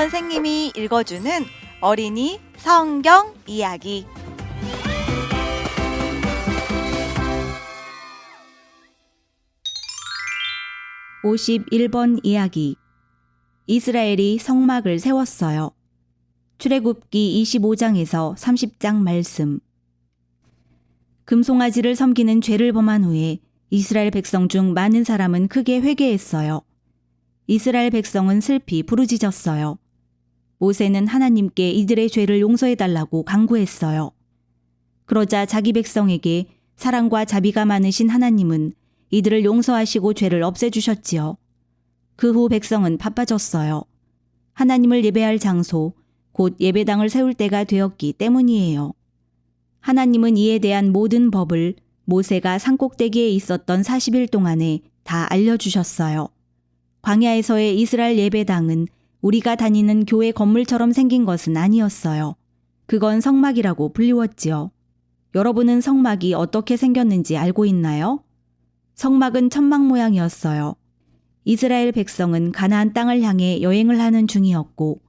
선생님이 읽어주는 어린이 성경 이야기. (51번) 이야기. 이스라엘이 성막을 세웠어요. 출애굽기 25장에서 30장 말씀. 금송아지를 섬기는 죄를 범한 후에 이스라엘 백성 중 많은 사람은 크게 회개했어요. 이스라엘 백성은 슬피 부르짖었어요. 모세는 하나님께 이들의 죄를 용서해달라고 간구했어요. 그러자 자기 백성에게 사랑과 자비가 많으신 하나님은 이들을 용서하시고 죄를 없애주셨지요. 그 후 백성은 바빠졌어요. 하나님을 예배할 장소, 곧 예배당을 세울 때가 되었기 때문이에요. 하나님은 이에 대한 모든 법을 모세가 산꼭대기에 있었던 40일 동안에 다 알려주셨어요. 광야에서의 이스라엘 예배당은 우리가 다니는 교회 건물처럼 생긴 것은 아니었어요. 그건 성막이라고 불리웠지요. 여러분은 성막이 어떻게 생겼는지 알고 있나요? 성막은 천막 모양이었어요. 이스라엘 백성은 가나안 땅을 향해 여행을 하는 중이었고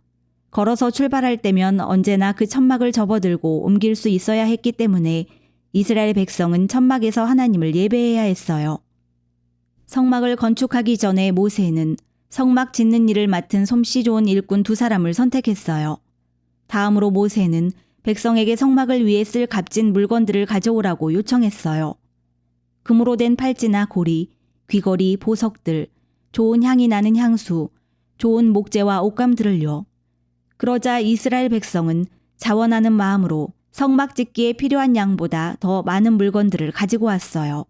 걸어서 출발할 때면 언제나 그 천막을 접어들고 옮길 수 있어야 했기 때문에 이스라엘 백성은 천막에서 하나님을 예배해야 했어요. 성막을 건축하기 전에 모세는 성막 짓는 일을 맡은 솜씨 좋은 일꾼 2사람을 선택했어요. 다음으로 모세는 백성에게 성막을 위해 쓸 값진 물건들을 가져오라고 요청했어요. 금으로 된 팔찌나 고리, 귀걸이, 보석들, 좋은 향이 나는 향수, 좋은 목재와 옷감들을요. 그러자 이스라엘 백성은 자원하는 마음으로 성막 짓기에 필요한 양보다 더 많은 물건들을 가지고 왔어요.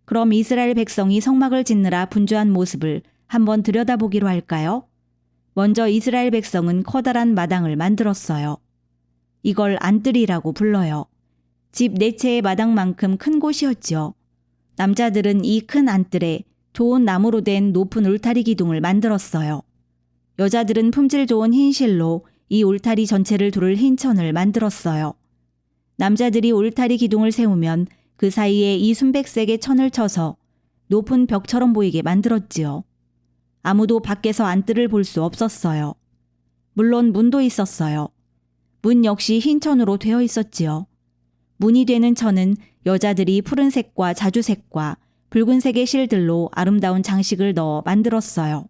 그럼 이스라엘 백성이 성막을 짓느라 분주한 모습을 한번 들여다보기로 할까요? 먼저 이스라엘 백성은 커다란 마당을 만들었어요. 이걸 안뜰이라고 불러요. 집 4채의 마당만큼 큰 곳이었지요. 남자들은 이 큰 안뜰에 좋은 나무로 된 높은 울타리 기둥을 만들었어요. 여자들은 품질 좋은 흰 실로 이 울타리 전체를 두를 흰 천을 만들었어요. 남자들이 울타리 기둥을 세우면 그 사이에 이 순백색의 천을 쳐서 높은 벽처럼 보이게 만들었지요. 아무도 밖에서 안뜰을 볼 수 없었어요. 물론 문도 있었어요. 문 역시 흰 천으로 되어 있었지요. 문이 되는 천은 여자들이 푸른색과 자주색과 붉은색의 실들로 아름다운 장식을 넣어 만들었어요.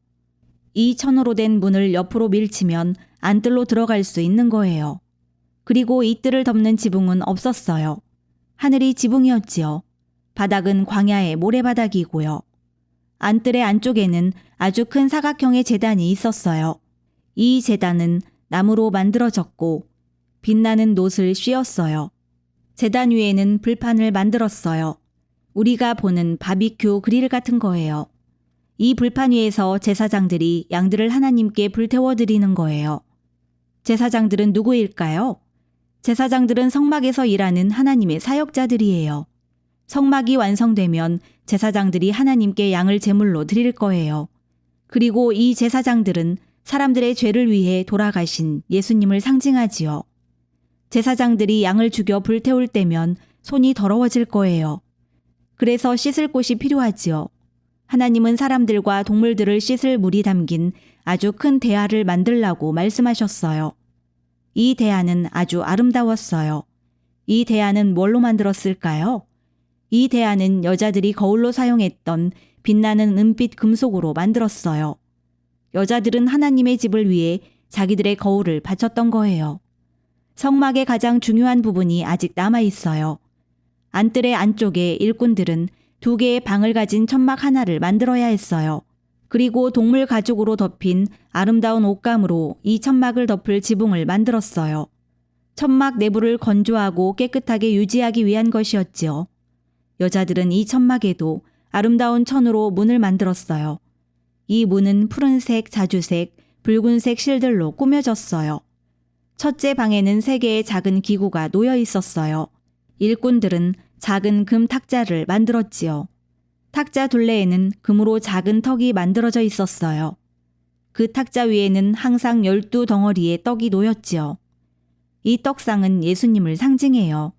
이 천으로 된 문을 옆으로 밀치면 안뜰로 들어갈 수 있는 거예요. 그리고 이 뜰을 덮는 지붕은 없었어요. 하늘이 지붕이었지요. 바닥은 광야의 모래바닥이고요. 안뜰의 안쪽에는 아주 큰 사각형의 제단이 있었어요. 이 제단은 나무로 만들어졌고 빛나는 놋을 씌웠어요. 제단 위에는 불판을 만들었어요. 우리가 보는 바비큐 그릴 같은 거예요. 이 불판 위에서 제사장들이 양들을 하나님께 불태워 드리는 거예요. 제사장들은 누구일까요? 제사장들은 성막에서 일하는 하나님의 사역자들이에요. 성막이 완성되면 제사장들이 하나님께 양을 제물로 드릴 거예요. 그리고 이 제사장들은 사람들의 죄를 위해 돌아가신 예수님을 상징하지요. 제사장들이 양을 죽여 불태울 때면 손이 더러워질 거예요. 그래서 씻을 곳이 필요하지요. 하나님은 사람들과 동물들을 씻을 물이 담긴 아주 큰 대야를 만들라고 말씀하셨어요. 이 대야는 아주 아름다웠어요. 이 대야는 뭘로 만들었을까요? 이 대야는 여자들이 거울로 사용했던 빛나는 은빛 금속으로 만들었어요. 여자들은 하나님의 집을 위해 자기들의 거울을 바쳤던 거예요. 성막의 가장 중요한 부분이 아직 남아 있어요. 안뜰의 안쪽에 일꾼들은 2개의 방을 가진 천막 하나를 만들어야 했어요. 그리고 동물 가죽으로 덮인 아름다운 옷감으로 이 천막을 덮을 지붕을 만들었어요. 천막 내부를 건조하고 깨끗하게 유지하기 위한 것이었지요. 여자들은 이 천막에도 아름다운 천으로 문을 만들었어요. 이 문은 푸른색, 자주색, 붉은색 실들로 꾸며졌어요. 첫째 방에는 3개의 작은 기구가 놓여 있었어요. 일꾼들은 작은 금 탁자를 만들었지요. 탁자 둘레에는 금으로 작은 턱이 만들어져 있었어요. 그 탁자 위에는 항상 12덩어리의 떡이 놓였지요. 이 떡상은 예수님을 상징해요.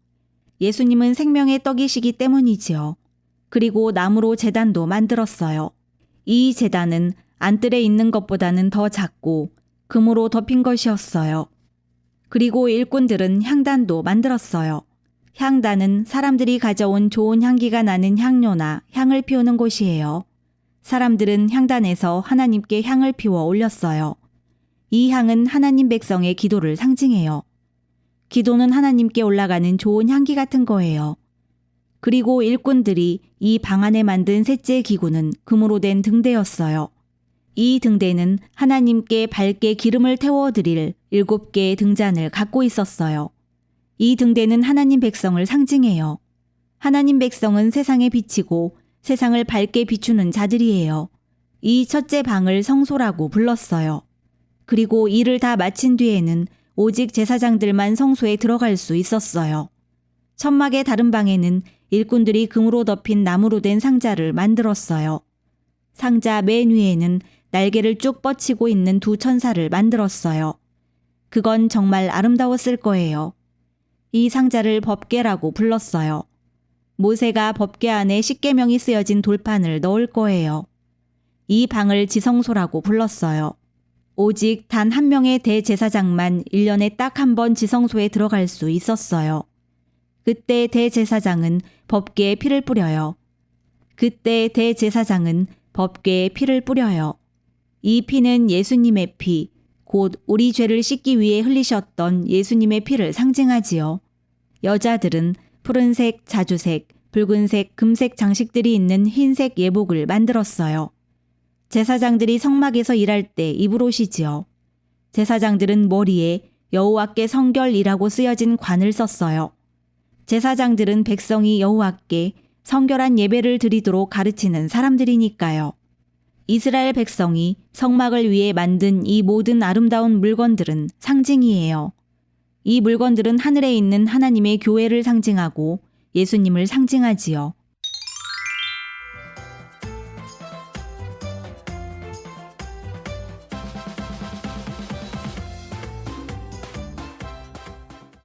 예수님은 생명의 떡이시기 때문이지요. 그리고 나무로 제단도 만들었어요. 이 제단은 안뜰에 있는 것보다는 더 작고 금으로 덮인 것이었어요. 그리고 일꾼들은 향단도 만들었어요. 향단은 사람들이 가져온 좋은 향기가 나는 향료나 향을 피우는 곳이에요. 사람들은 향단에서 하나님께 향을 피워 올렸어요. 이 향은 하나님 백성의 기도를 상징해요. 기도는 하나님께 올라가는 좋은 향기 같은 거예요. 그리고 일꾼들이 이 방 안에 만든 셋째 기구는 금으로 된 등대였어요. 이 등대는 하나님께 밝게 기름을 태워드릴 7개의 등잔을 갖고 있었어요. 이 등대는 하나님 백성을 상징해요. 하나님 백성은 세상에 비치고 세상을 밝게 비추는 자들이에요. 이 첫째 방을 성소라고 불렀어요. 그리고 일을 다 마친 뒤에는 오직 제사장들만 성소에 들어갈 수 있었어요. 천막의 다른 방에는 일꾼들이 금으로 덮인 나무로 된 상자를 만들었어요. 상자 맨 위에는 날개를 쭉 뻗치고 있는 2 천사를 만들었어요. 그건 정말 아름다웠을 거예요. 이 상자를 법궤라고 불렀어요. 모세가 법궤 안에 십계명이 쓰여진 돌판을 넣을 거예요. 이 방을 지성소라고 불렀어요. 오직 단 한 명의 대제사장만 1년에 딱 한 번 지성소에 들어갈 수 있었어요. 그때 대제사장은 법궤에 피를 뿌려요. 그때 대제사장은 법궤에 피를 뿌려요. 이 피는 예수님의 피, 곧 우리 죄를 씻기 위해 흘리셨던 예수님의 피를 상징하지요. 여자들은 푸른색, 자주색, 붉은색, 금색 장식들이 있는 흰색 예복을 만들었어요. 제사장들이 성막에서 일할 때 입을 옷이지요. 제사장들은 머리에 여호와께 성결이라고 쓰여진 관을 썼어요. 제사장들은 백성이 여호와께 성결한 예배를 드리도록 가르치는 사람들이니까요. 이스라엘 백성이 성막을 위해 만든 이 모든 아름다운 물건들은 상징이에요. 이 물건들은 하늘에 있는 하나님의 교회를 상징하고 예수님을 상징하지요.